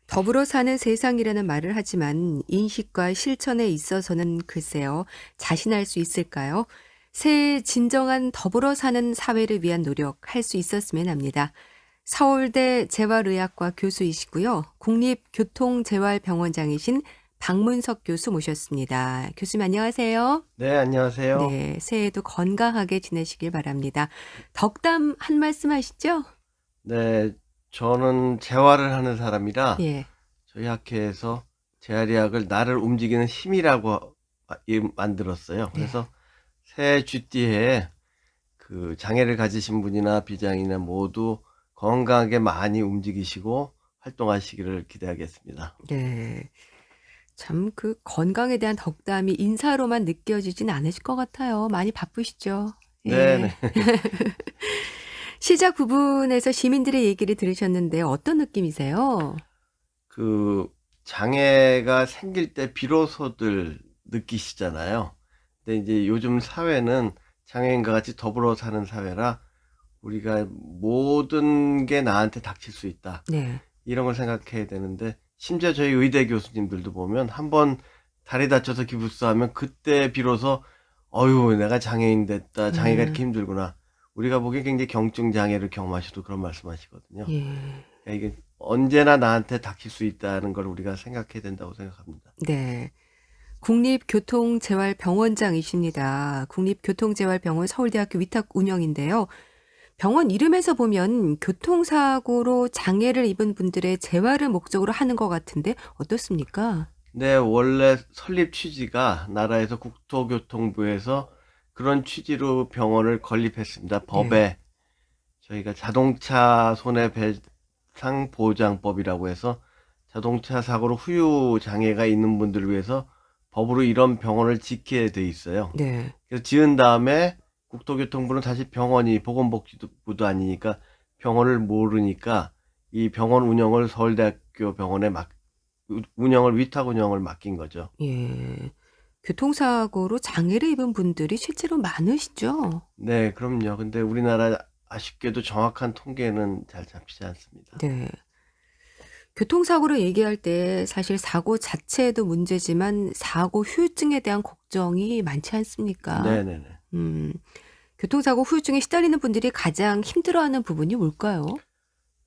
더불어 사는 세상이라는 말을 하지만 인식과 실천에 있어서는 글쎄요, 자신할 수 있을까요? 새해 진정한 더불어 사는 사회를 위한 노력 할 수 있었으면 합니다. 서울대 재활의학과 교수이시고요. 국립교통재활병원장이신 박문석 교수 모셨습니다. 교수님 안녕하세요. 네, 안녕하세요. 네, 새해에도 건강하게 지내시길 바랍니다. 덕담 한 말씀 하시죠? 네, 저는 재활을 하는 사람이라 예, 저희 학회에서 재활의학을 나를 움직이는 힘이라고 만들었어요. 네. 그래서 새해 쥐띠해에 그 장애를 가지신 분이나 비장애인이나 모두 건강하게 많이 움직이시고 활동하시기를 기대하겠습니다. 네. 참 그 건강에 대한 덕담이 인사로만 느껴지진 않으실 것 같아요. 많이 바쁘시죠? 네네. 예. 시작 부분에서 시민들의 얘기를 들으셨는데 어떤 느낌이세요? 그 장애가 생길 때 비로소들 느끼시잖아요. 근데 이제 요즘 사회는 장애인과 같이 더불어 사는 사회라 우리가 모든 게 나한테 닥칠 수 있다. 네. 이런 걸 생각해야 되는데 심지어 저희 의대 교수님들도 보면 한번 다리 다쳐서 기부스하면 그때 비로소 어휴 내가 장애인 됐다. 장애가 음. 이렇게 힘들구나. 우리가 보기엔 굉장히 경증 장애를 경험하셔도 그런 말씀하시거든요. 예. 그러니까 이게 언제나 나한테 닥칠 수 있다는 걸 우리가 생각해야 된다고 생각합니다. 네. 국립교통재활병원장이십니다. 국립교통재활병원 서울대학교 위탁 운영인데요. 병원 이름에서 보면 교통사고로 장애를 입은 분들의 재활을 목적으로 하는 것 같은데 어떻습니까? 네, 원래 설립 취지가 나라에서 국토교통부에서 그런 취지로 병원을 건립했습니다. 네. 법에 저희가 자동차 손해배상 보장법이라고 해서 자동차 사고로 후유 장애가 있는 분들을 위해서 법으로 이런 병원을 짓게 돼 있어요. 네. 그래서 지은 다음에 국토교통부는 다시 병원이 보건복지부도 아니니까 병원을 모르니까 이 병원 운영을 서울대학교 병원에 운영을 위탁 운영을 맡긴 거죠. 예. 교통사고로 장애를 입은 분들이 실제로 많으시죠? 네, 그럼요. 근데 우리나라 아쉽게도 정확한 통계는 잘 잡히지 않습니다. 네. 교통사고를 얘기할 때 사실 사고 자체도 문제지만 사고 후유증에 대한 걱정이 많지 않습니까? 네네네. 음. 교통사고 후유증에 시달리는 분들이 가장 힘들어하는 부분이 뭘까요?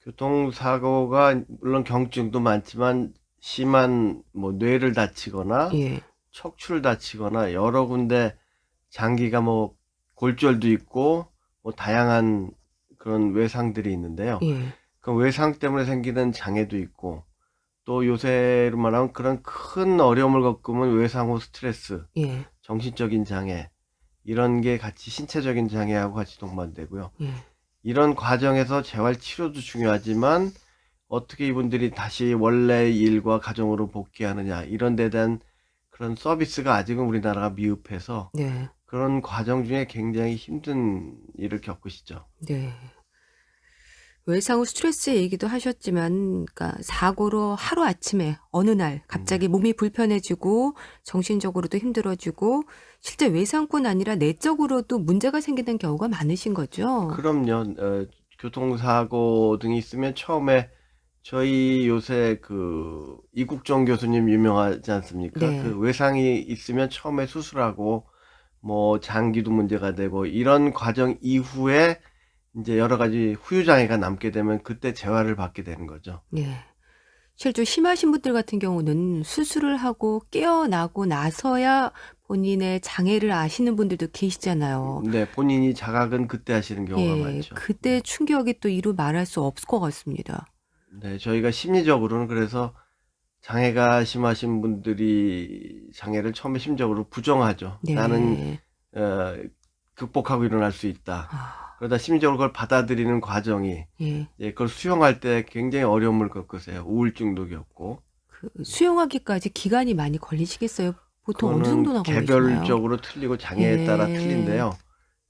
교통사고가 물론 경증도 많지만 심한 뭐 뇌를 다치거나 예. 척추를 다치거나 여러 군데 장기가 뭐 골절도 있고 뭐 다양한 그런 외상들이 있는데요. 예. 그 외상 때문에 생기는 장애도 있고 또 요새로 말하면 그런 큰 어려움을 겪으면 외상 후 스트레스, 예. 정신적인 장애 이런 게 같이 신체적인 장애하고 같이 동반되고요. 예. 이런 과정에서 재활 치료도 중요하지만 어떻게 이분들이 다시 원래 일과 가정으로 복귀하느냐 이런 데 대한 그런 서비스가 아직은 우리나라가 미흡해서 네. 그런 과정 중에 굉장히 힘든 일을 겪으시죠. 네. 외상 후 스트레스 얘기도 하셨지만 그러니까 사고로 하루아침에 어느 날 네. 갑자기 몸이 불편해지고 정신적으로도 힘들어지고 실제 외상뿐 아니라 내적으로도 문제가 생기는 경우가 많으신 거죠? 그럼요. 교통사고 등이 있으면 처음에 저희 요새 그 이국종 교수님 유명하지 않습니까? 네. 그 외상이 있으면 처음에 수술하고 뭐 장기도 문제가 되고 이런 과정 이후에 이제 여러 가지 후유 장애가 남게 되면 그때 재활을 받게 되는 거죠. 네. 실제 심하신 분들 같은 경우는 수술을 하고 깨어나고 나서야 본인의 장애를 아시는 분들도 계시잖아요. 네, 본인이 자각은 그때 하시는 경우가 예. 많죠. 그때 네. 충격이 또 이루 말할 수 없을 것 같습니다. 네, 저희가 심리적으로는 그래서 장애가 심하신 분들이 장애를 처음에 심적으로 부정하죠. 나는 네. 어, 극복하고 일어날 수 있다. 아. 그러다 심리적으로 그걸 받아들이는 과정이 예. 그걸 수용할 때 굉장히 어려움을 겪으세요. 우울증도 겪고. 그 수용하기까지 기간이 많이 걸리시겠어요? 보통 어느 그거는 정도나 걸리시나요? 개별적으로 틀리고 장애에 따라 예. 틀린데요.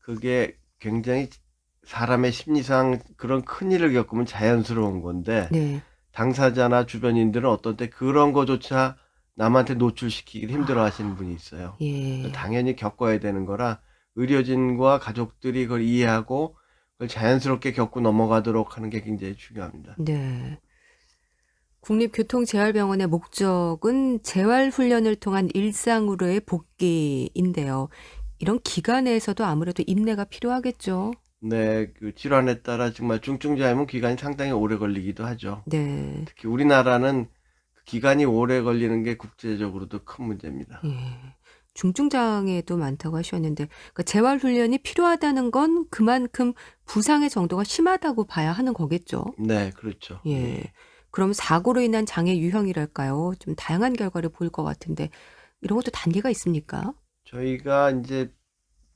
그게 굉장히 사람의 심리상 그런 큰일을 겪으면 자연스러운 건데 네. 당사자나 주변인들은 어떤 때 그런 거조차 남한테 노출시키기를 힘들어 하시는 아. 분이 있어요. 예. 당연히 겪어야 되는 거라 의료진과 가족들이 그걸 이해하고 그걸 자연스럽게 겪고 넘어가도록 하는 게 굉장히 중요합니다. 네. 국립교통재활병원의 목적은 재활훈련을 통한 일상으로의 복귀인데요. 이런 기간에서도 아무래도 인내가 필요하겠죠. 네, 그 질환에 따라 정말 중증자이면 기간이 상당히 오래 걸리기도 하죠. 네. 특히 우리나라는 그 기간이 오래 걸리는 게 국제적으로도 큰 문제입니다. 예. 중증장애도 많다고 하셨는데, 그러니까 재활훈련이 필요하다는 건 그만큼 부상의 정도가 심하다고 봐야 하는 거겠죠. 네, 그렇죠. 예. 그럼 사고로 인한 장애 유형이랄까요? 좀 다양한 결과를 보일 것 같은데, 이런 것도 단계가 있습니까? 저희가 이제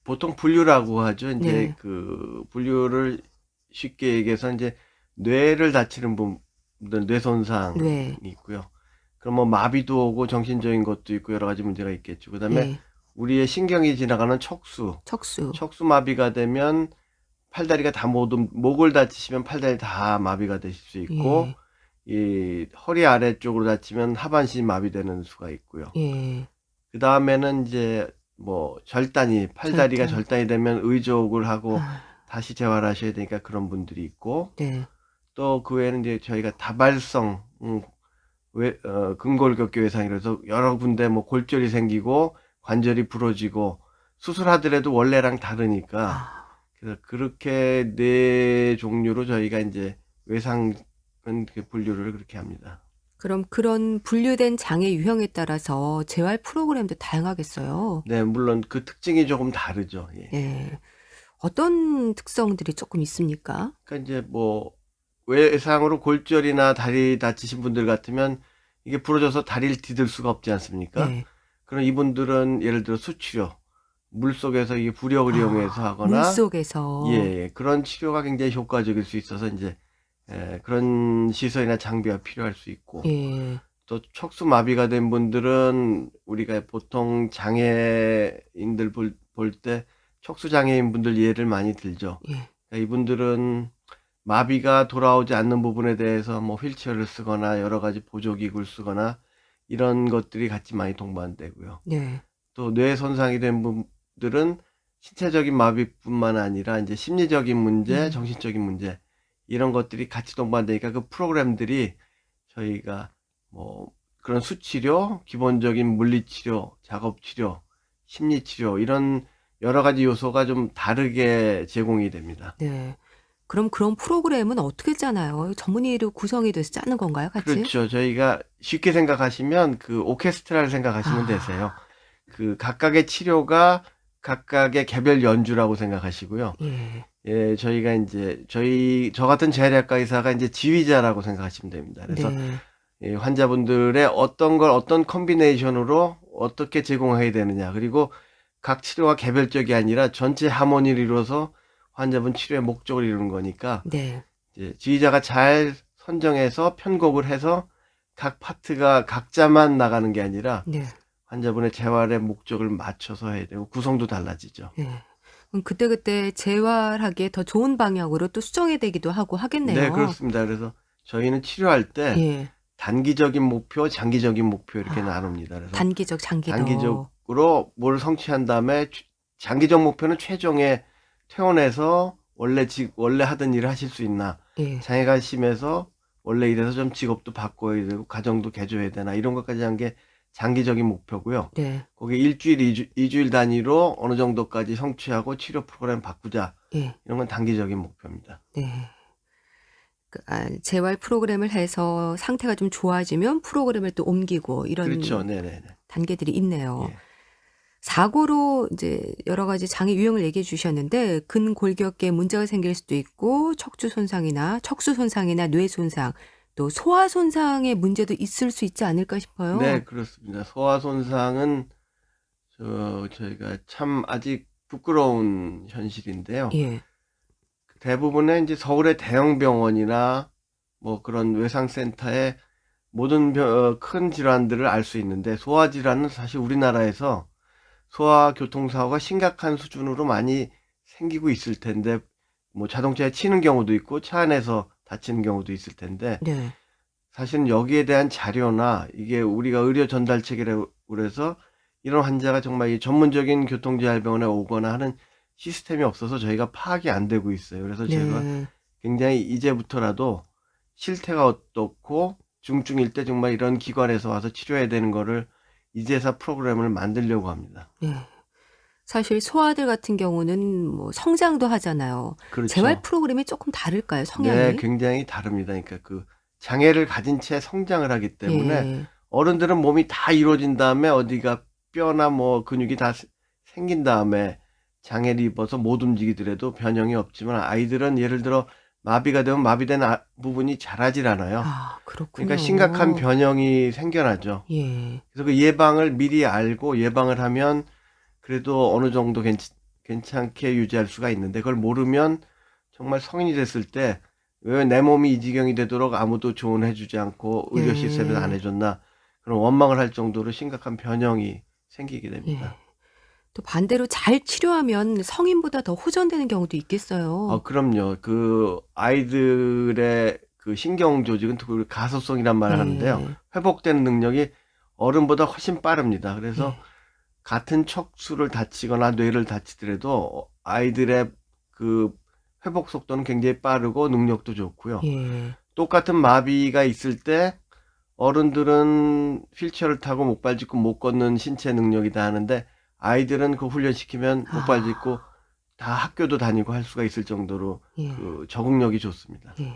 보통 분류라고 하죠. 이제 네. 그 분류를 쉽게 얘기해서 이제 뇌를 다치는 분들, 뇌 손상이 네. 있고요. 그럼 뭐 마비도 오고 정신적인 것도 있고 여러 가지 문제가 있겠죠. 그다음에 예. 우리의 신경이 지나가는 척수, 척수. 척수 마비가 되면 팔다리가 다 모두 목을 다치시면 팔다리 다 마비가 되실 수 있고 예. 이 허리 아래쪽으로 다치면 하반신 마비되는 수가 있고요. 예. 그 다음에는 이제 뭐 절단이 팔다리가 절단. 절단이 되면 의족을 하고 아, 다시 재활하셔야 되니까 그런 분들이 있고 네. 또 그 외에는 이제 저희가 다발성 근골격계 외상이라서 여러 군데 뭐 골절이 생기고 관절이 부러지고 수술하더라도 원래랑 다르니까 아, 그래서 그렇게 네 종류로 저희가 이제 외상은 그 분류를 그렇게 합니다. 그럼 그런 분류된 장애 유형에 따라서 재활 프로그램도 다양하겠어요. 네, 물론 그 특징이 조금 다르죠. 예. 예. 어떤 특성들이 조금 있습니까? 그러니까 이제 뭐 외상으로 골절이나 다리 다치신 분들 같으면 이게 부러져서 다리를 디딜 수가 없지 않습니까? 네. 그럼 이분들은 예를 들어 수치료, 물속에서 이게 부력을 이용해서 하거나 물속에서. 예, 예, 그런 치료가 굉장히 효과적일 수 있어서 이제 그런 시설이나 장비가 필요할 수 있고 예. 또 척수 마비가 된 분들은 우리가 보통 장애인들 볼 때 척수 장애인 분들 예를 많이 들죠. 예. 그러니까 이분들은 마비가 돌아오지 않는 부분에 대해서 뭐 휠체어를 쓰거나 여러 가지 보조기구를 쓰거나 이런 것들이 같이 많이 동반되고요. 네. 또 뇌 손상이 된 분들은 신체적인 마비뿐만 아니라 이제 심리적인 문제, 정신적인 문제 이런 것들이 같이 동반되니까 그 프로그램들이 저희가 뭐 그런 수치료, 기본적인 물리치료, 작업치료, 심리치료 이런 여러 가지 요소가 좀 다르게 제공이 됩니다. 네. 그럼 그런 프로그램은 어떻게 짜나요? 전문의로 구성이 돼서 짜는 건가요, 같이? 그렇죠. 저희가 쉽게 생각하시면 그 오케스트라를 생각하시면 되세요. 그 각각의 치료가 각각의 개별 연주라고 생각하시고요. 예. 예, 저희가 이제 저 같은 재활의학과 의사가 이제 지휘자라고 생각하시면 됩니다. 그래서 네. 예, 환자분들의 어떤 걸 어떤 컨비네이션으로 어떻게 제공해야 되느냐. 그리고 각 치료가 개별적이 아니라 전체 하모니를 이루어서 환자분 치료의 목적을 이루는 거니까 네. 이제 지휘자가 잘 선정해서 편곡을 해서 각 파트가 각자만 나가는 게 아니라 네. 환자분의 재활의 목적을 맞춰서 해야 되고 구성도 달라지죠. 예. 그럼 그때그때 재활하기에 더 좋은 방향으로 또 수정이 되기도 하고 하겠네요. 네, 그렇습니다. 그래서 저희는 치료할 때 예. 단기적인 목표, 장기적인 목표 이렇게 나눕니다. 그래서 단기적, 장기적. 단기적으로 뭘 성취한 다음에 장기적 목표는 최종에 퇴원해서 원래 하던 일을 하실 수 있나. 예. 장애가 심해서 원래 일해서 좀 직업도 바꿔야 되고 가정도 개조해야 되나 이런 것까지 한 게 장기적인 목표고요. 네. 거기 일주일, 이주일 단위로 어느 정도까지 성취하고 치료 프로그램 바꾸자. 예. 이런 건 단기적인 목표입니다. 네. 재활 프로그램을 해서 상태가 좀 좋아지면 프로그램을 또 옮기고 이런 그렇죠. 네네네. 단계들이 있네요. 예. 사고로 이제 여러 가지 장애 유형을 얘기해 주셨는데 근골격계에 문제가 생길 수도 있고 척추 손상이나 뇌 손상, 또 소화 손상의 문제도 있을 수 있지 않을까 싶어요. 네, 그렇습니다. 소화 손상은 저희가 참 아직 부끄러운 현실인데요. 예. 대부분의 이제 서울의 대형 병원이나 뭐 그런 외상센터에 모든 큰 질환들을 알 수 있는데 소화 질환은 사실 우리나라에서 소화 교통사고가 심각한 수준으로 많이 생기고 있을 텐데 뭐 자동차에 치는 경우도 있고 차 안에서 다치는 경우도 있을 텐데 네. 사실은 여기에 대한 자료나 이게 우리가 의료 전달 체계라고 그래서 이런 환자가 정말 이 전문적인 교통재활병원에 오거나 하는 시스템이 없어서 저희가 파악이 안 되고 있어요. 그래서 제가 네. 굉장히 이제부터라도 실태가 어떻고 중증일 때 정말 이런 기관에서 와서 치료해야 되는 거를 이제서 프로그램을 만들려고 합니다. 예. 사실 소아들 같은 경우는 뭐 성장도 하잖아요. 재활 그렇죠. 프로그램이 조금 다를까요, 네, 성향이? 굉장히 다릅니다. 그러니까 그 장애를 가진 채 성장을 하기 때문에 예. 어른들은 몸이 다 이루어진 다음에 어디가 뼈나 뭐 근육이 다 생긴 다음에 장애를 입어서 못 움직이더라도 변형이 없지만 아이들은 예를 들어 마비가 되면 마비된 부분이 자라질 않아요. 아, 그러니까 심각한 그렇군요. 변형이 생겨나죠. 예. 그래서 그 예방을 미리 알고 예방을 하면 그래도 어느 정도 괜찮게 유지할 수가 있는데 그걸 모르면 정말 성인이 됐을 때 왜 내 몸이 이 지경이 되도록 아무도 조언해주지 않고 의료 시스템에서 안 예. 해줬나 그런 원망을 할 정도로 심각한 변형이 생기게 예. 됩니다. 또 반대로 잘 치료하면 성인보다 더 호전되는 경우도 있겠어요. 그럼요. 그 아이들의 그 신경 조직은 특히 가소성이란 말을 하는데요. 예. 회복되는 능력이 어른보다 훨씬 빠릅니다. 그래서 예. 같은 척수를 다치거나 뇌를 다치더라도 아이들의 그 회복 속도는 굉장히 빠르고 능력도 좋고요. 예. 똑같은 마비가 있을 때 어른들은 휠체어를 타고 목발 짚고 못 걷는 신체 능력이다 하는데 아이들은 그 훈련시키면 목발 짚고 아. 다 학교도 다니고 할 수가 있을 정도로 예. 그 적응력이 좋습니다. 예.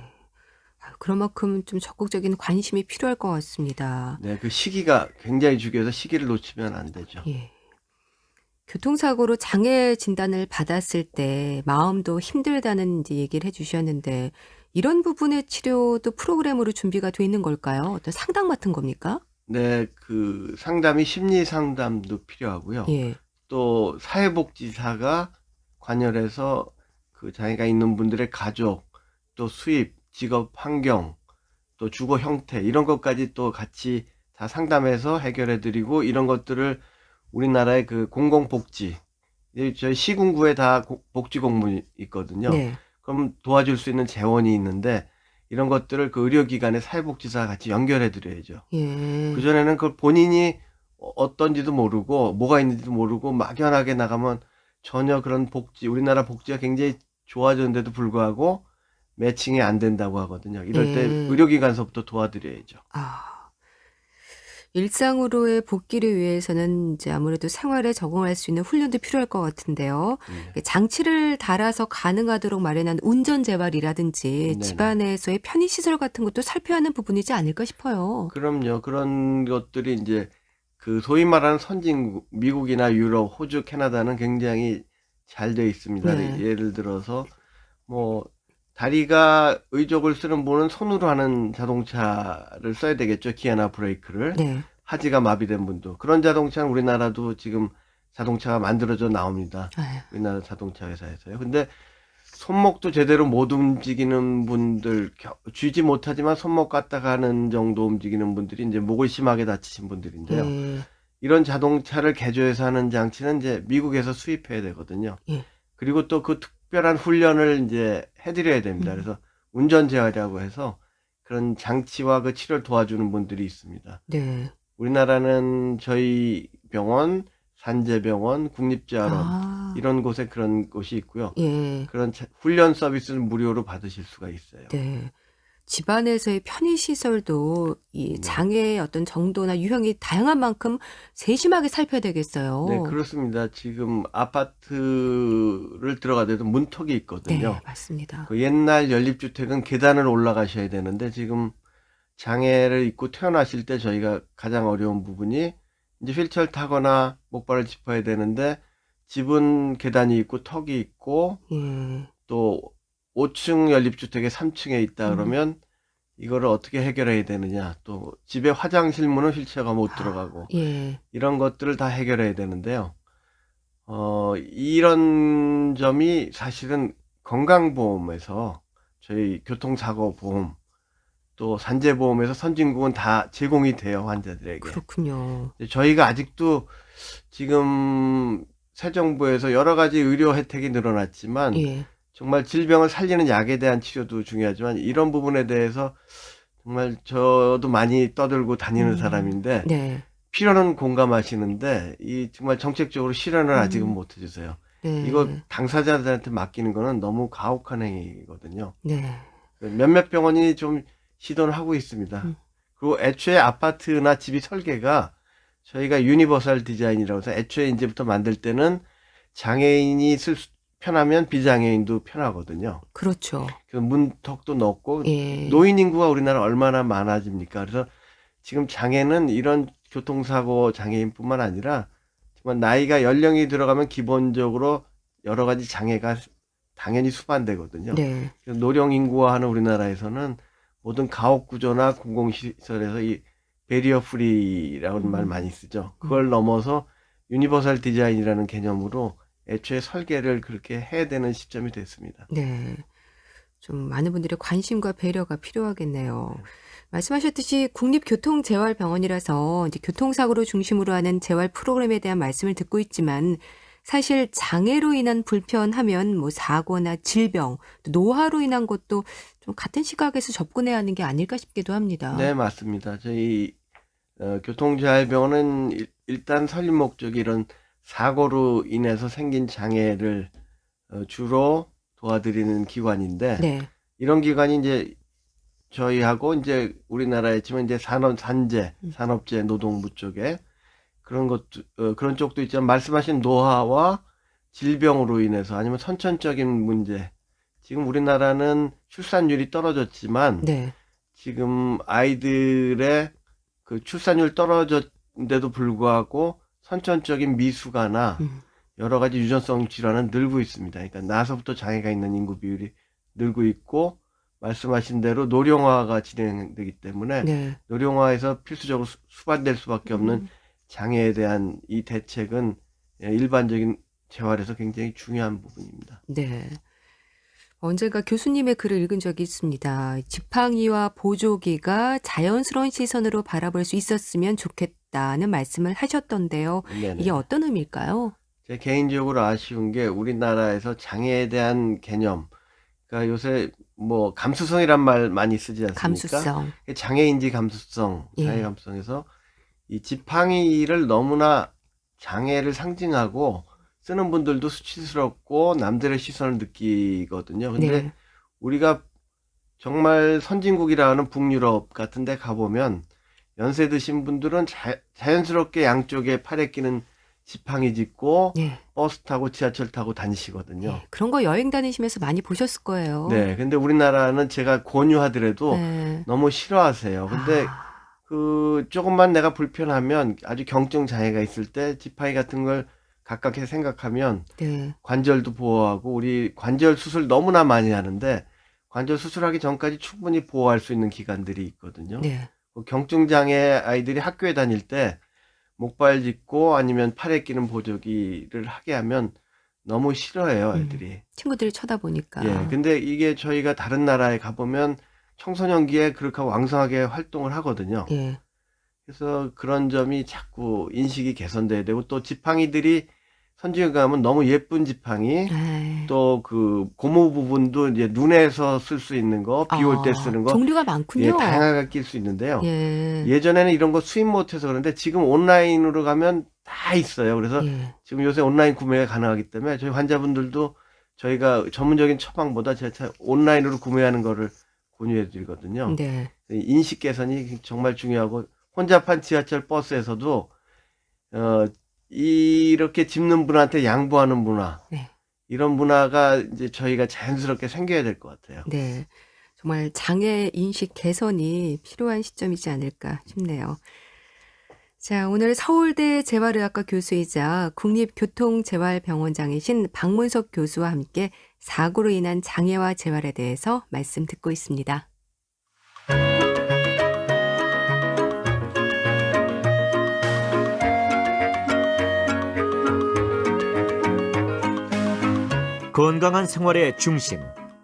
그런 만큼 좀 적극적인 관심이 필요할 것 같습니다. 네, 그 시기가 굉장히 중요해서 시기를 놓치면 안 되죠. 예. 교통사고로 장애 진단을 받았을 때 마음도 힘들다는 이제 얘기를 해 주셨는데 이런 부분의 치료도 프로그램으로 준비가 돼 있는 걸까요? 어떤 상담 같은 겁니까? 네, 그 상담이 심리 상담도 필요하고요. 예. 또 사회복지사가 관여해서 그 장애가 있는 분들의 가족, 또 수입, 직업 환경, 또 주거 형태 이런 것까지 또 같이 다 상담해서 해결해 드리고 이런 것들을 우리나라의 그 공공복지 저희 시군구에 다 복지공무원이 있거든요. 네. 그럼 도와줄 수 있는 재원이 있는데 이런 것들을 그 의료기관의 사회복지사와 같이 연결해 드려야죠. 예. 그전에는 그걸 본인이 어떤지도 모르고 뭐가 있는지도 모르고 막연하게 나가면 전혀 그런 복지 우리나라 복지가 굉장히 좋아졌는데도 불구하고 매칭이 안 된다고 하거든요. 이럴 때 예. 의료기관서부터 도와드려야죠. 아. 일상으로의 복귀를 위해서는 이제 아무래도 생활에 적응할 수 있는 훈련도 필요할 것 같은데요. 네. 장치를 달아서 가능하도록 마련한 운전 재활이라든지 네네. 집안에서의 편의 시설 같은 것도 살펴야 하는 부분이지 않을까 싶어요. 그럼요. 그런 것들이 이제 그 소위 말하는 선진국, 미국이나 유럽, 호주, 캐나다는 굉장히 잘 돼 있습니다. 네. 예를 들어서 뭐 다리가 의족을 쓰는 분은 손으로 하는 자동차를 써야 되겠죠. 기아나 브레이크를. 네. 하지가 마비된 분도. 그런 자동차는 우리나라도 지금 자동차가 만들어져 나옵니다. 아유. 우리나라 자동차 회사에서요. 근데 손목도 제대로 못 움직이는 분들, 쥐지 못하지만 손목 갖다 가는 정도 움직이는 분들이 이제 목을 심하게 다치신 분들인데요. 예. 이런 자동차를 개조해서 하는 장치는 이제 미국에서 수입해야 되거든요. 예. 그리고 또 그 특별한 훈련을 이제 해드려야 됩니다. 그래서 운전재활이라고 해서 그런 장치와 그 치료를 도와주는 분들이 있습니다. 네. 우리나라는 저희 병원, 산재병원, 국립재활원 아. 이런 곳에 그런 곳이 있고요. 예. 그런 훈련 서비스는 무료로 받으실 수가 있어요. 네. 집안에서의 편의 시설도 이 네. 장애의 어떤 정도나 유형이 다양한 만큼 세심하게 살펴야 되겠어요. 네, 그렇습니다. 지금 아파트를 들어가도 문턱이 있거든요. 네, 맞습니다. 그 옛날 연립주택은 계단을 올라가셔야 되는데 지금 장애를 입고 태어나실 때 저희가 가장 어려운 부분이 이제 휠체어를 타거나 목발을 짚어야 되는데 집은 계단이 있고 턱이 있고 예. 또 5층 연립주택에 3층에 있다 그러면 이거를 어떻게 해결해야 되느냐. 또 집에 화장실 문은 휠체어가 못 들어가고 예. 이런 것들을 다 해결해야 되는데요. 이런 점이 사실은 건강보험에서 저희 교통사고보험 또 산재보험에서 선진국은 다 제공이 돼요, 환자들에게. 그렇군요. 저희가 아직도 지금 새 정부에서 여러 가지 의료 혜택이 늘어났지만 예. 정말 질병을 살리는 약에 대한 치료도 중요하지만 이런 부분에 대해서 정말 저도 많이 떠들고 다니는 사람인데 네. 필요는 공감하시는데 이 정말 정책적으로 실현을 아직은 못 해주세요. 네. 이거 당사자들한테 맡기는 거는 너무 가혹한 행위거든요. 네. 몇몇 병원이 좀 시도를 하고 있습니다. 그리고 애초에 아파트나 집이 설계가 저희가 유니버설 디자인이라고 해서 애초에 이제부터 만들 때는 장애인이 편하면 비장애인도 편하거든요. 그렇죠. 그래서 문턱도 높고 예. 노인 인구가 우리나라 얼마나 많아집니까? 그래서 지금 장애는 이런 교통사고 장애인뿐만 아니라 정말 나이가 연령이 들어가면 기본적으로 여러 가지 장애가 당연히 수반되거든요. 네. 그래서 노령 인구화하는 우리나라에서는 모든 가옥 구조나 공공시설에서 이 베리어 프리라는 말 많이 쓰죠. 음. 그걸 넘어서 유니버설 디자인이라는 개념으로 애초에 설계를 그렇게 해야 되는 시점이 됐습니다. 네. 좀 많은 분들의 관심과 배려가 필요하겠네요. 말씀하셨듯이 국립교통재활병원이라서 이제 교통사고를 중심으로 하는 재활 프로그램에 대한 말씀을 듣고 있지만 사실 장애로 인한 불편하면 뭐 사고나 질병, 또 노화로 인한 것도 좀 같은 시각에서 접근해야 하는 게 아닐까 싶기도 합니다. 네, 맞습니다. 저희 교통재활병원은 일단 설립 목적이 이런 사고로 인해서 생긴 장애를 주로 도와드리는 기관인데 네. 이런 기관이 이제 저희하고 이제 우리나라에 치면 이제 산업재, 노동부 쪽에 그런 것도 그런 쪽도 있지만 말씀하신 노화와 질병으로 인해서 아니면 선천적인 문제. 지금 우리나라는 출산율이 떨어졌지만 네. 지금 아이들의 그 출산율 떨어졌는데도 불구하고 선천적인 미숙아나 음. 여러 가지 유전성 질환은 늘고 있습니다. 그러니까 나서부터 장애가 있는 인구 비율이 늘고 있고 말씀하신 대로 노령화가 진행되기 때문에 네. 노령화에서 필수적으로 수반될 수밖에 없는 장애에 대한 이 대책은 일반적인 재활에서 굉장히 중요한 부분입니다. 네. 언젠가 교수님의 글을 읽은 적이 있습니다. 지팡이와 보조기가 자연스러운 시선으로 바라볼 수 있었으면 좋겠다는 말씀을 하셨던데요. 이게 네네. 어떤 의미일까요? 제 개인적으로 아쉬운 게 우리나라에서 장애에 대한 개념, 그러니까 요새 뭐 감수성이란 말 많이 쓰지 않습니까? 감수성. 장애인지 감수성, 장애 예. 감수성에서 이 지팡이를 너무나 장애를 상징하고 쓰는 분들도 수치스럽고 남들의 시선을 느끼거든요. 근데 네. 우리가 정말 선진국이라는 북유럽 같은 데 가보면 연세 드신 분들은 자연스럽게 양쪽에 팔에 끼는 지팡이 짚고 예. 버스 타고 지하철 타고 다니시거든요. 예. 그런 거 여행 다니시면서 많이 보셨을 거예요. 네, 근데 우리나라는 제가 권유하더라도 네. 너무 싫어하세요. 근데 아. 그 조금만 내가 불편하면 아주 경증 장애가 있을 때 지팡이 같은 걸 가깝게 생각하면 네. 관절도 보호하고 우리 관절 수술 너무나 많이 하는데 관절 수술하기 전까지 충분히 보호할 수 있는 기관들이 있거든요. 네. 경증 장애 아이들이 학교에 다닐 때 목발 짚고 아니면 팔에 끼는 보조기를 하게 하면 너무 싫어해요, 애들이. 친구들이 쳐다보니까. 예, 근데 이게 저희가 다른 나라에 가보면 청소년기에 그렇게 왕성하게 활동을 하거든요. 예. 그래서 그런 점이 자꾸 인식이 개선돼야 되고 또 지팡이들이 선진국 가면 너무 예쁜 지팡이 에이. 또 그 고무 부분도 이제 눈에서 쓸 수 있는 거, 비 올 때 쓰는 거, 종류가 예, 많군요. 다양하게 낄 수 있는데요. 예. 예전에는 이런 거 수입 못해서 그런데 지금 온라인으로 가면 다 있어요. 그래서 예. 지금 요새 온라인 구매가 가능하기 때문에 저희 환자분들도 저희가 전문적인 처방보다 제가 온라인으로 구매하는 거를 권유해 드리거든요. 네. 인식 개선이 정말 중요하고 혼잡한 지하철 버스에서도 이렇게 짚는 분한테 양보하는 문화, 네. 이런 문화가 이제 저희가 자연스럽게 생겨야 될 것 같아요. 네. 정말 장애 인식 개선이 필요한 시점이지 않을까 싶네요. 자, 오늘 서울대 재활의학과 교수이자 국립교통재활병원장이신 박문석 교수와 함께 사고로 인한 장애와 재활에 대해서 말씀 듣고 있습니다. 건강한 생활의 중심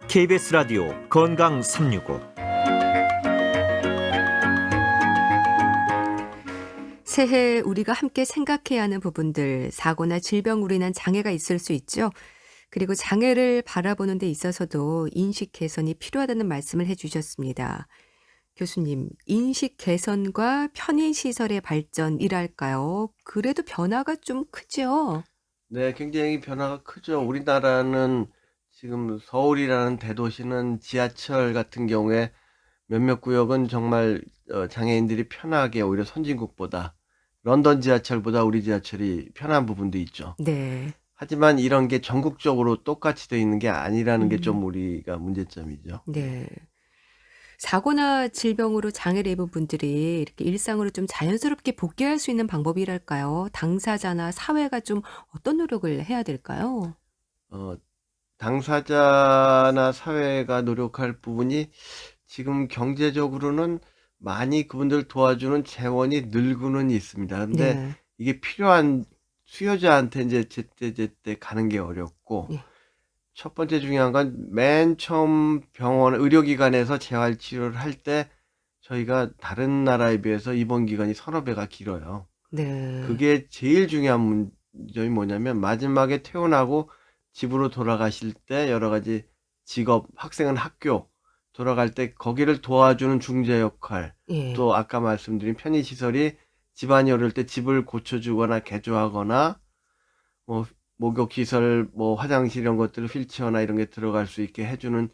KBS 라디오 건강 365. 새해 우리가 함께 생각해야 하는 부분들, 사고나 질병으로 인한 장애가 있을 수 있죠. 그리고 장애를 바라보는 데 있어서도 인식 개선이 필요하다는 말씀을 해주셨습니다. 교수님, 인식 개선과 편의시설의 발전이랄까요? 그래도 변화가 좀 크죠? 네, 굉장히 변화가 크죠. 우리나라는 지금 서울이라는 대도시는 지하철 같은 경우에 몇몇 구역은 정말 장애인들이 편하게 오히려 선진국보다 런던 지하철보다 우리 지하철이 편한 부분도 있죠. 네. 하지만 이런 게 전국적으로 똑같이 돼 있는 게 아니라는 게 좀 음. 우리가 문제점이죠. 네. 사고나 질병으로 장애를 입은 분들이 이렇게 일상으로 좀 자연스럽게 복귀할 수 있는 방법이랄까요? 당사자나 사회가 좀 어떤 노력을 해야 될까요? 어, 당사자나 사회가 노력할 부분이 지금 경제적으로는 많이 그분들 도와주는 재원이 늘고는 있습니다. 근데 네. 이게 필요한 수요자한테 이제 제때 가는 게 어렵고, 예. 첫 번째 중요한 건 맨 처음 병원, 의료기관에서 재활치료를 할 때 저희가 다른 나라에 비해서 입원 기간이 서너 배가 길어요. 네. 그게 제일 중요한 문점이 뭐냐면 마지막에 퇴원하고 집으로 돌아가실 때 여러 가지 직업, 학생은 학교 돌아갈 때 거기를 도와주는 중재 역할, 예. 또 아까 말씀드린 편의시설이 집안이 어려울 때 집을 고쳐주거나 개조하거나 뭐 목욕시설, 뭐 화장실 이런 것들을 휠체어나 이런 게 들어갈 수 있게 해주는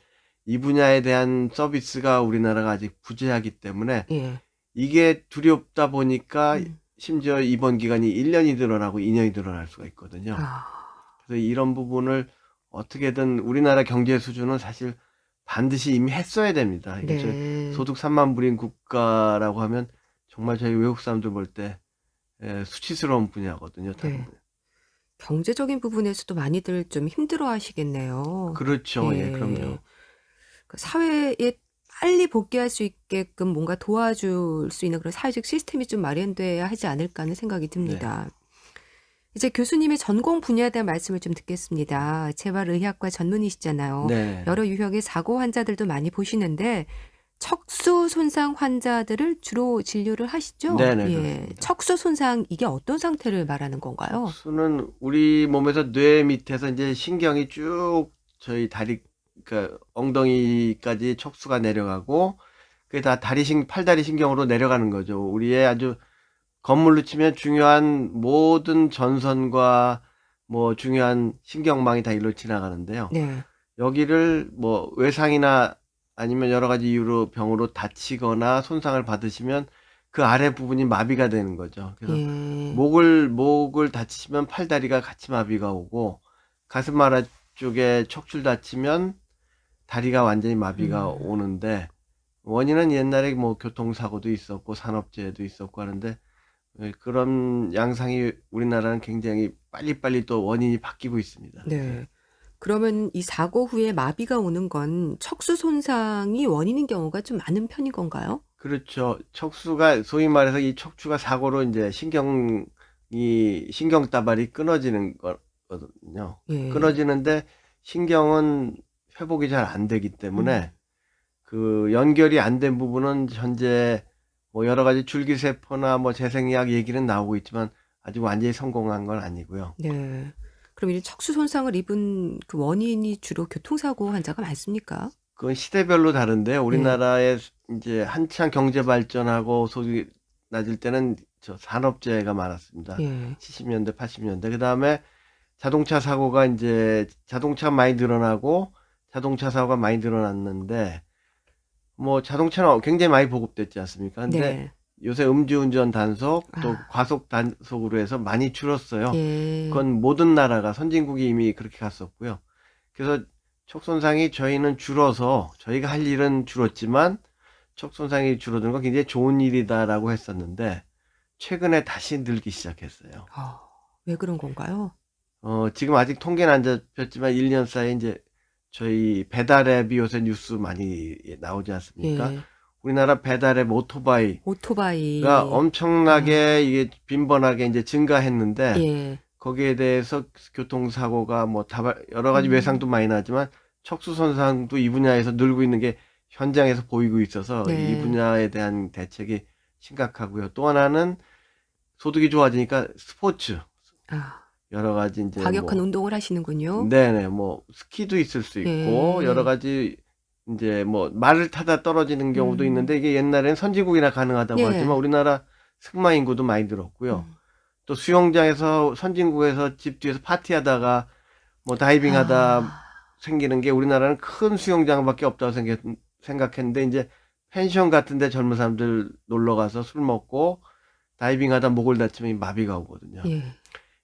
이 분야에 대한 서비스가 우리나라가 아직 부재하기 때문에 예. 이게 두렵다 보니까 음. 심지어 입원 기간이 1년이 늘어나고 2년이 늘어날 수가 있거든요. 아. 그래서 이런 부분을 어떻게든 우리나라 경제 수준은 사실 반드시 이미 했어야 됩니다. 이게 저 네. 소득 3만 불인 국가라고 하면 정말 저희 외국 사람들 볼 때 수치스러운 분야거든요. 다른 네. 분야. 경제적인 부분에서도 많이들 좀 힘들어 하시겠네요. 그렇죠. 예, 그럼요. 예. 그 사회에 빨리 복귀할 수 있게끔 뭔가 도와줄 수 있는 그런 사회적 시스템이 좀 마련돼야 하지 않을까 하는 생각이 네. 듭니다. 이제 교수님의 전공 분야에 대한 말씀을 좀 듣겠습니다. 재활의학과 전문의시잖아요. 네. 여러 유형의 사고 환자들도 많이 보시는데 척수 손상 환자들을 주로 진료를 하시죠? 네네, 예. 그렇습니다. 척수 손상 이게 어떤 상태를 말하는 건가요? 척수는 우리 몸에서 뇌 밑에서 이제 신경이 쭉 저희 다리, 그러니까 엉덩이까지 척수가 내려가고 그게 다 팔다리 신경으로 내려가는 거죠. 우리의 아주 건물로 치면 중요한 모든 전선과 뭐 중요한 신경망이 다 일로 지나가는데요. 네. 여기를 뭐 외상이나 아니면 여러 가지 이유로 병으로 다치거나 손상을 받으시면 그 아래 부분이 마비가 되는 거죠. 그래서 예. 목을 다치시면 팔다리가 같이 마비가 오고 가슴 아래쪽에 척추를 다치면 다리가 완전히 마비가 오는데 원인은 옛날에 뭐 교통사고도 있었고 산업재해도 있었고 하는데 그런 양상이 우리나라는 굉장히 빨리빨리 또 원인이 바뀌고 있습니다. 네. 그러면 이 사고 후에 마비가 오는 건 척수 손상이 원인인 경우가 좀 많은 편인 건가요? 그렇죠. 척수가 소위 말해서 이 척추가 사고로 이제 신경다발이 끊어지는 거거든요. 예. 끊어지는데 신경은 회복이 잘 안 되기 때문에 그 연결이 안 된 부분은 현재 뭐 여러 가지 줄기세포나 뭐 재생의학 얘기는 나오고 있지만 아직 완전히 성공한 건 아니고요. 네. 그럼 이 척수 손상을 입은 그 원인이 주로 교통사고 환자가 많습니까? 그건 시대별로 다른데 예. 우리나라에 이제 한창 경제 발전하고 소득이 낮을 때는 저 산업재해가 많았습니다. 예. 70년대, 80년대. 그다음에 자동차 사고가 이제 자동차가 많이 늘어나고 자동차 사고가 많이 늘어났는데 뭐 자동차는 굉장히 많이 보급됐지 않습니까? 근데 네. 요새 음주운전 단속 또 아. 과속 단속으로 해서 많이 줄었어요. 예. 그건 모든 나라가 선진국이 이미 그렇게 갔었고요. 그래서 척손상이 저희는 줄어서 저희가 할 일은 줄었지만 척손상이 줄어드는 건 굉장히 좋은 일이다라고 했었는데 최근에 다시 늘기 시작했어요. 왜 그런 건가요? 지금 아직 통계는 안 잡혔지만 1년 사이에 이제 저희 배달앱이 요새 뉴스 많이 나오지 않습니까? 예. 우리나라 배달앱 오토바이가 오토바이. 엄청나게 이게 빈번하게 이제 증가했는데 예. 거기에 대해서 교통사고가 뭐 여러 가지 외상도 많이 나지만 척수 손상도 이 분야에서 늘고 있는 게 현장에서 보이고 있어서 이 네. 분야에 대한 대책이 심각하고요. 또 하나는 소득이 좋아지니까 스포츠 여러 가지 이제 과격한 뭐 운동을 하시는군요. 네네 뭐 스키도 있을 수 있고 예. 여러 가지 이제 뭐 말을 타다 떨어지는 경우도 있는데 이게 옛날에는 선진국이나 가능하다고 예. 하지만 우리나라 승마 인구도 많이 늘었고요. 또 수영장에서 선진국에서 집 뒤에서 파티하다가 뭐 다이빙하다 생기는 게 우리나라는 큰 수영장밖에 없다고 생각했는데 이제 펜션 같은데 젊은 사람들 놀러 가서 술 먹고 다이빙하다 목을 다치면 마비가 오거든요. 예.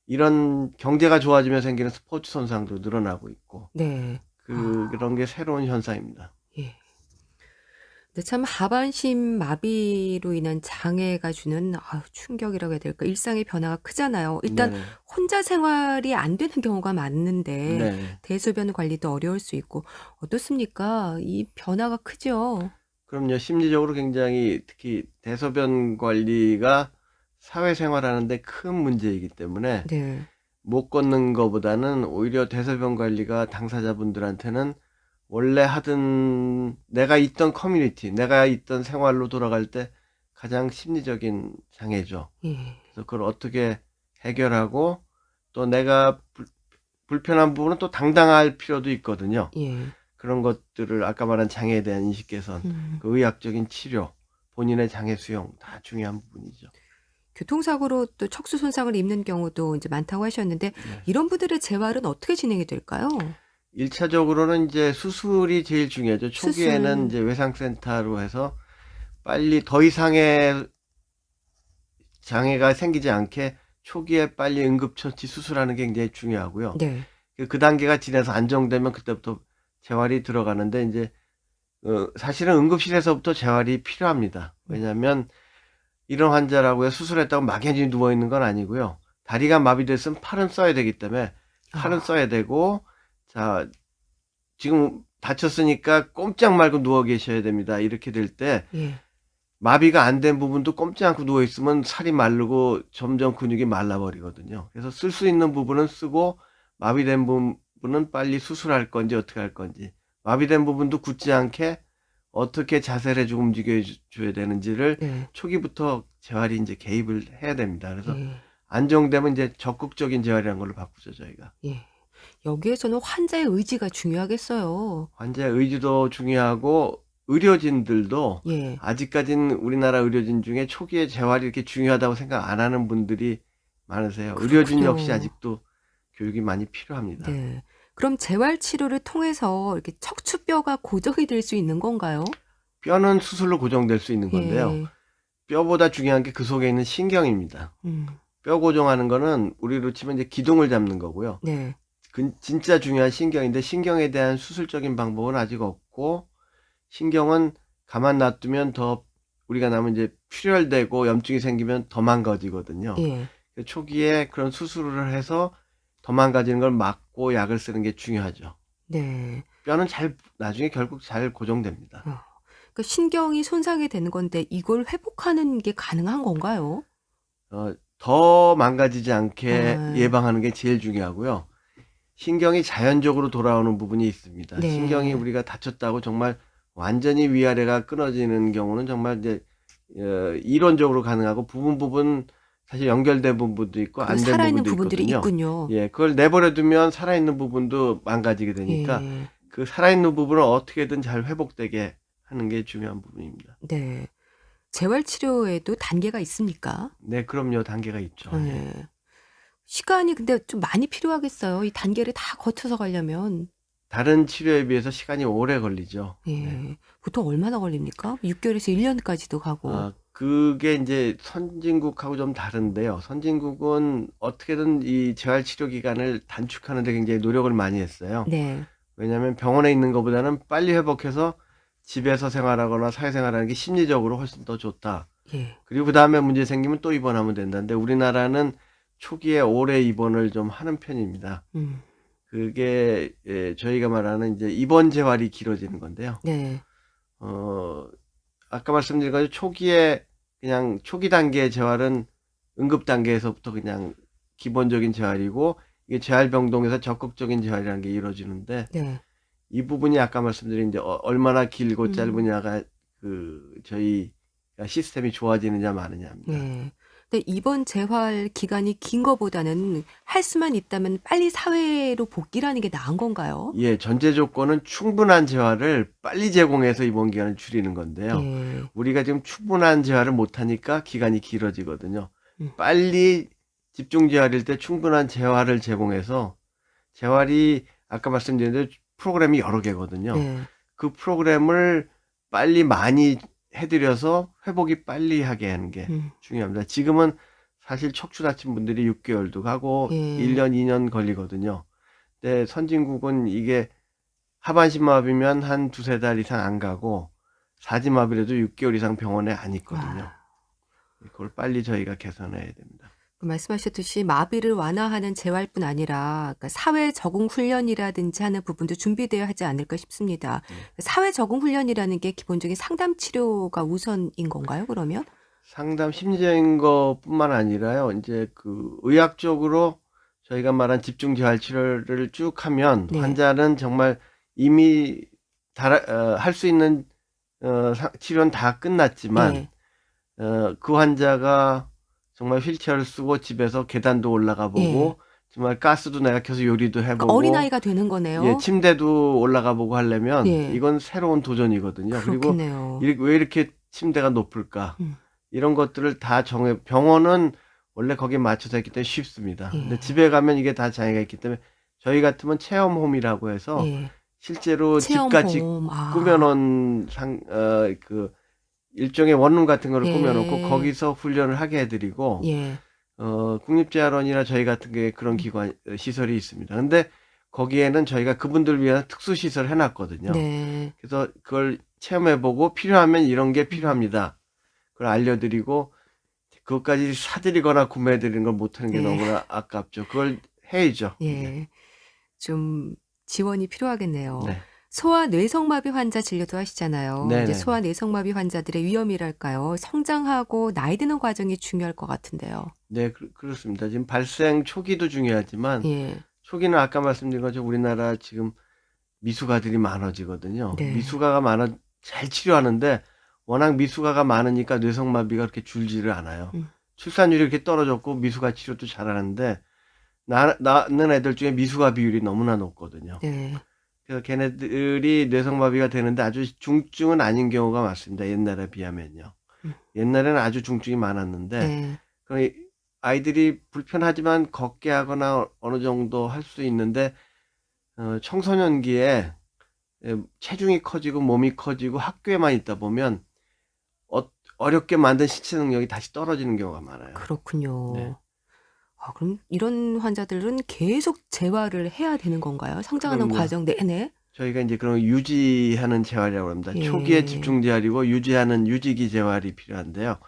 이런 경제가 좋아지면 생기는 스포츠 손상도 늘어나고 있고 네. 그런 게 새로운 현상입니다. 예. 근데 참 하반신 마비로 인한 장애가 주는 충격이라고 해야 될까? 일상의 변화가 크잖아요. 일단 네네. 혼자 생활이 안 되는 경우가 많은데 네. 대소변 관리도 어려울 수 있고 어떻습니까? 이 변화가 크죠. 그럼요. 심리적으로 굉장히 특히 대소변 관리가 사회생활하는데 큰 문제이기 때문에 네. 못 걷는 것보다는 오히려 대소변 관리가 당사자분들한테는 원래 하던 내가 있던 커뮤니티, 내가 있던 생활로 돌아갈 때 가장 심리적인 장애죠. 예. 그래서 그걸 어떻게 해결하고 또 내가 불편한 부분은 또 당당할 필요도 있거든요. 예. 그런 것들을 아까 말한 장애에 대한 인식 개선, 그 의학적인 치료, 본인의 장애 수용 다 중요한 부분이죠. 교통사고로 또 척수 손상을 입는 경우도 이제 많다고 하셨는데 네. 이런 분들의 재활은 어떻게 진행이 될까요? 1차적으로는 이제 수술이 제일 중요하죠. 초기에는 수술. 이제 외상센터로 해서 빨리 더 이상의 장애가 생기지 않게 초기에 빨리 응급처치 수술하는 게 굉장히 중요하고요. 네. 그 단계가 지나서 안정되면 그때부터 재활이 들어가는데 이제 사실은 응급실에서부터 재활이 필요합니다. 왜냐하면 이런 환자라고요 수술했다고 막연히 누워 있는 건 아니고요. 다리가 마비됐으면 팔은 써야 되기 때문에 팔은 써야 되고 자 지금 다쳤으니까 꼼짝 말고 누워 계셔야 됩니다. 이렇게 될 때 예. 마비가 안 된 부분도 꼼짝 않고 누워 있으면 살이 마르고 점점 근육이 말라버리거든요. 그래서 쓸 수 있는 부분은 쓰고 마비된 부분은 빨리 수술할 건지 어떻게 할 건지 마비된 부분도 굳지 않게 어떻게 자세를 해주고 움직여줘야 되는지를 네. 초기부터 재활이 이제 개입을 해야 됩니다. 그래서 예. 안정되면 이제 적극적인 재활이라는 걸로 바꾸죠, 저희가. 예. 여기에서는 환자의 의지가 중요하겠어요. 환자의 의지도 중요하고 의료진들도 예. 아직까지는 우리나라 의료진 중에 초기에 재활이 이렇게 중요하다고 생각 안 하는 분들이 많으세요. 의료진 역시 그렇군요. 아직도 교육이 많이 필요합니다. 네. 그럼 재활 치료를 통해서 이렇게 척추뼈가 고정이 될 수 있는 건가요? 뼈는 수술로 고정될 수 있는 건데요. 예. 뼈보다 중요한 게 그 속에 있는 신경입니다. 음. 뼈 고정하는 거는 우리로 치면 이제 기둥을 잡는 거고요. 네. 진짜 중요한 신경인데 신경에 대한 수술적인 방법은 아직 없고 신경은 가만 놔두면 더 우리가 나면 이제 출혈되고 염증이 생기면 더 망가지거든요. 예. 초기에 그런 수술을 해서 더 망가지는 걸 막고 약을 쓰는 게 중요하죠. 네. 뼈는 나중에 결국 잘 고정됩니다. 그러니까 신경이 손상이 되는 건데 이걸 회복하는 게 가능한 건가요? 더 망가지지 않게 아. 예방하는 게 제일 중요하고요. 신경이 자연적으로 돌아오는 부분이 있습니다. 네. 신경이 우리가 다쳤다고 정말 완전히 위아래가 끊어지는 경우는 정말 이제 이론적으로 가능하고 부분 사실 연결된 부분도 있고 안 된 살아있는 부분도 부분들이 있거든요. 있군요. 예, 그걸 내버려 두면 살아있는 부분도 망가지게 되니까 예. 그 살아있는 부분을 어떻게든 잘 회복되게 하는 게 중요한 부분입니다. 네. 재활 치료에도 단계가 있습니까? 네, 그럼요. 단계가 있죠. 예. 시간이 근데 좀 많이 필요하겠어요. 이 단계를 다 거쳐서 가려면. 다른 치료에 비해서 시간이 오래 걸리죠. 예. 네. 보통 얼마나 걸립니까? 6개월에서 1년까지도 가고. 그게 이제 선진국하고 좀 다른데요. 선진국은 어떻게든 이 재활 치료 기간을 단축하는 데 굉장히 노력을 많이 했어요. 네. 왜냐하면 병원에 있는 것보다는 빨리 회복해서 집에서 생활하거나 사회생활하는 게 심리적으로 훨씬 더 좋다. 예. 그리고 그 다음에 문제 생기면 또 입원하면 된다는데 우리나라는 초기에 오래 입원을 좀 하는 편입니다. 그게 저희가 말하는 이제 입원 재활이 길어지는 건데요. 네. 아까 말씀드린 것처럼 초기에 그냥 초기 단계의 재활은 응급 단계에서부터 그냥 기본적인 재활이고 이게 재활병동에서 적극적인 재활이라는 게 이루어지는데 네. 이 부분이 아까 말씀드린 이제 얼마나 길고 짧으냐가 저희가 시스템이 좋아지느냐 마느냐입니다. 네. 근데 입원 재활 기간이 긴 거보다는 할 수만 있다면 빨리 사회로 복귀라는 게 나은 건가요? 예, 전제 조건은 충분한 재활을 빨리 제공해서 입원 기간을 줄이는 건데요. 예. 우리가 지금 충분한 재활을 못하니까 기간이 길어지거든요. 음. 빨리 집중 재활일 때 충분한 재활을 제공해서 재활이 아까 말씀드린 대로 프로그램이 여러 개거든요. 네. 그 프로그램을 빨리 많이 해드려서 회복이 빨리 하게 하는 게 중요합니다. 지금은 사실 척추 다친 분들이 6개월도 가고 예. 1년, 2년 걸리거든요. 근데 선진국은 이게 하반신마비면 한 두세 달 이상 안 가고 사지마비라도 6개월 이상 병원에 안 있거든요. 와. 그걸 빨리 저희가 개선해야 됩니다. 말씀하셨듯이 마비를 완화하는 재활뿐 아니라 그러니까 사회 적응 훈련이라든지 하는 부분도 준비되어야 하지 않을까 싶습니다. 사회 적응 훈련이라는 게 기본적인 상담 치료가 우선인 건가요, 그러면? 상담 심리적인 것뿐만 아니라요. 이제 그 의학적으로 저희가 말한 집중 재활 치료를 쭉 하면 네. 환자는 정말 이미 할 수 있는 치료는 다 끝났지만 네. 그 환자가 정말 휠체어를 쓰고 집에서 계단도 올라가 보고 예. 정말 가스도 내가 켜서 요리도 그러니까 해보고 어린아이가 되는 거네요. 예, 침대도 올라가 보고 하려면 예. 이건 새로운 도전이거든요. 그리고 그렇겠네요. 왜 이렇게 침대가 높을까? 음. 이런 것들을 다 병원은 원래 거기에 맞춰져 있기 때문에 쉽습니다. 예. 근데 집에 가면 이게 다 장애가 있기 때문에 저희 같으면 체험홈이라고 해서 예. 실제로 집같이 체험홈. 꾸며놓은 그 일종의 원룸 같은 거를 예. 꾸며놓고 거기서 훈련을 하게 해드리고 예. 국립재활원이나 저희 같은 게 그런 기관 시설이 있습니다. 근데 거기에는 저희가 그분들 위한 특수 시설 해놨거든요. 네. 그래서 그걸 체험해보고 필요하면 이런 게 필요합니다. 그걸 알려드리고 그것까지 사드리거나 구매해드리는 걸 못하는 게 예. 너무나 아깝죠. 그걸 해야죠. 예. 좀 지원이 필요하겠네요. 네. 소아 뇌성마비 환자 진료도 하시잖아요. 이제 네네. 소아 뇌성마비 환자들의 위험이랄까요? 성장하고 나이 드는 과정이 중요할 것 같은데요. 네, 그렇습니다. 지금 발생 초기도 중요하지만 예. 초기는 아까 말씀드린 것처럼 우리나라 지금 미숙아들이 많아지거든요. 네. 미숙아가 잘 치료하는데 워낙 미숙아가 많으니까 뇌성마비가 그렇게 줄지를 않아요. 출산율이 이렇게 떨어졌고 미숙아 치료도 잘하는데 낳는 애들 중에 미숙아 비율이 너무나 높거든요. 네. 그래서 걔네들이 뇌성마비가 되는데 아주 중증은 아닌 경우가 많습니다. 옛날에 비하면요. 옛날에는 아주 중증이 많았는데 네. 그 아이들이 불편하지만 걷게 하거나 어느 정도 할 수 있는데 청소년기에 체중이 커지고 몸이 커지고 학교에만 있다 보면 어렵게 만든 신체 능력이 다시 떨어지는 경우가 많아요. 그렇군요. 네. 그럼 이런 환자들은 계속 재활을 해야 되는 건가요? 성장하는 그럼요. 과정 내내? 저희가 이제 그런 유지하는 재활이라고 합니다. 예. 초기에 집중 재활이고 유지하는 유지기 재활이 필요한데요.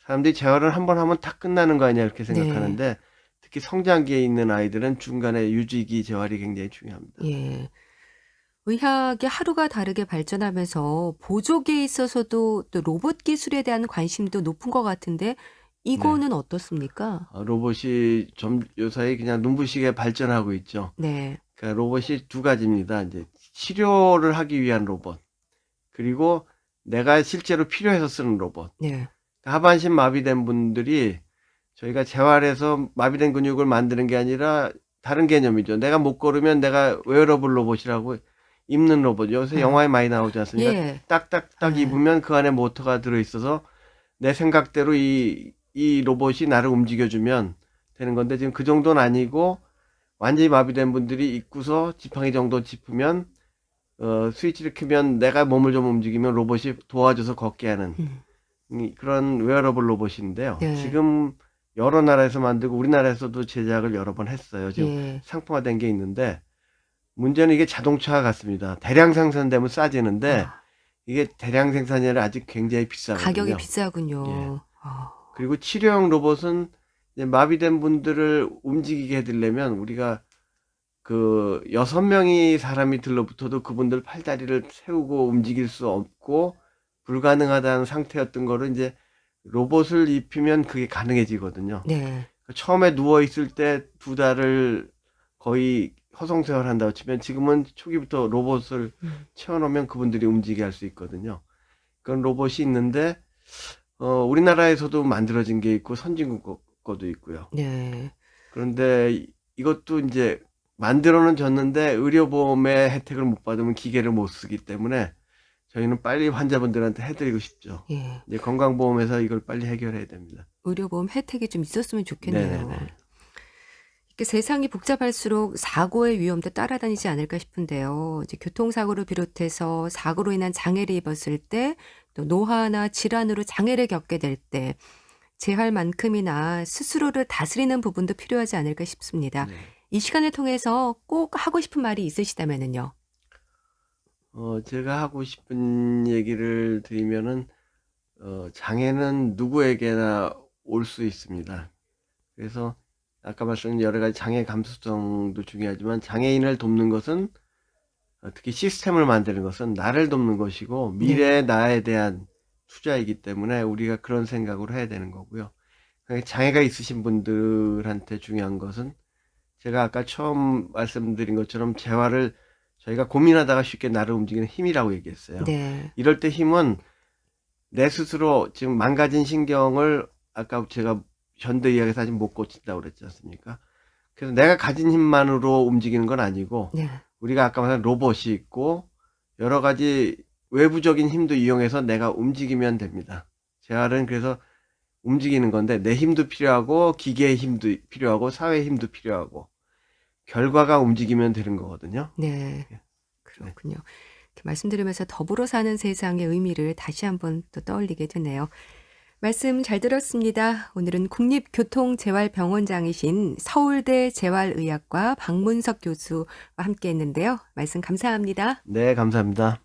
사람들이 재활을 한번 하면 다 끝나는 거 아니냐 이렇게 생각하는데 특히 성장기에 있는 아이들은 중간에 유지기 재활이 굉장히 중요합니다. 예. 의학이 하루가 다르게 발전하면서 보조기에 있어서도 또 로봇 기술에 대한 관심도 높은 것 같은데 이거는 어떻습니까? 로봇이 요사이 그냥 눈부시게 발전하고 있죠. 네. 그러니까 로봇이 두 가지입니다. 이제 치료를 하기 위한 로봇, 그리고 내가 실제로 필요해서 쓰는 로봇. 네. 하반신 마비된 분들이 저희가 재활해서 마비된 근육을 만드는 게 아니라 다른 개념이죠. 내가 못 걸으면 내가 웨어러블 로봇이라고 입는 로봇. 요새 영화에 많이 나오지 않습니까? 예. 딱딱딱 입으면 그 안에 모터가 들어있어서 내 생각대로 이 로봇이 나를 움직여주면 되는 건데 지금 그 정도는 아니고 완전히 마비된 분들이 입고서 지팡이 정도 짚으면 스위치를 켜면 내가 몸을 좀 움직이면 로봇이 도와줘서 걷게 하는 그런 웨어러블 로봇인데요. 네. 지금 여러 나라에서 만들고 우리나라에서도 제작을 여러 번 했어요. 지금 예. 상품화된 게 있는데 문제는 이게 자동차와 같습니다. 대량 생산되면 싸지는데 이게 대량 생산이 아니라 아직 굉장히 비싸거든요. 가격이 비싸군요. 예. 아. 그리고 치료용 로봇은 이제 마비된 분들을 움직이게 해드리려면 우리가 그 6명이 사람이 들러붙어도 그분들 팔다리를 세우고 움직일 수 없고 불가능하다는 상태였던 거를 이제 로봇을 입히면 그게 가능해지거든요. 네. 처음에 누워있을 때 2달을 거의 허송세월 한다고 치면 지금은 초기부터 로봇을 채워놓으면 그분들이 움직이게 할 수 있거든요. 그런 로봇이 있는데 우리나라에서도 만들어진 게 있고 선진국 거도 있고요. 네. 그런데 이것도 이제 만들어는 줬는데 의료보험의 혜택을 못 받으면 기계를 못 쓰기 때문에 저희는 빨리 환자분들한테 해드리고 싶죠. 예. 이제 건강보험에서 이걸 빨리 해결해야 됩니다. 의료보험 혜택이 좀 있었으면 좋겠네요. 네네네. 이렇게 세상이 복잡할수록 사고의 위험도 따라다니지 않을까 싶은데요. 이제 교통사고를 비롯해서 사고로 인한 장애를 입었을 때 또 노화나 질환으로 장애를 겪게 될 때 재활만큼이나 스스로를 다스리는 부분도 필요하지 않을까 싶습니다. 네. 이 시간을 통해서 꼭 하고 싶은 말이 있으시다면요. 제가 하고 싶은 얘기를 드리면은, 장애는 누구에게나 올 수 있습니다. 그래서 아까 말씀드린 여러 가지 장애 감수성도 중요하지만 장애인을 돕는 것은 특히 시스템을 만드는 것은 나를 돕는 것이고 미래의 나에 대한 투자이기 때문에 우리가 그런 생각으로 해야 되는 거고요. 그러니까 장애가 있으신 분들한테 중요한 것은 제가 아까 처음 말씀드린 것처럼 재활을 저희가 고민하다가 쉽게 나를 움직이는 힘이라고 얘기했어요. 네. 이럴 때 힘은 내 스스로 지금 망가진 신경을 아까 제가 현대의학에서 아직 못 고친다고 그랬지 않습니까? 그래서 내가 가진 힘만으로 움직이는 건 아니고 네. 우리가 아까 말한 로봇이 있고 여러 가지 외부적인 힘도 이용해서 내가 움직이면 됩니다. 재활은 그래서 움직이는 건데 내 힘도 필요하고 기계의 힘도 필요하고 사회의 힘도 필요하고 결과가 움직이면 되는 거거든요. 네. 그렇군요. 이렇게 말씀드리면서 더불어 사는 세상의 의미를 다시 한번 또 떠올리게 되네요. 말씀 잘 들었습니다. 오늘은 국립교통재활병원장이신 서울대 재활의학과 박문석 교수와 함께 했는데요. 말씀 감사합니다. 네, 감사합니다.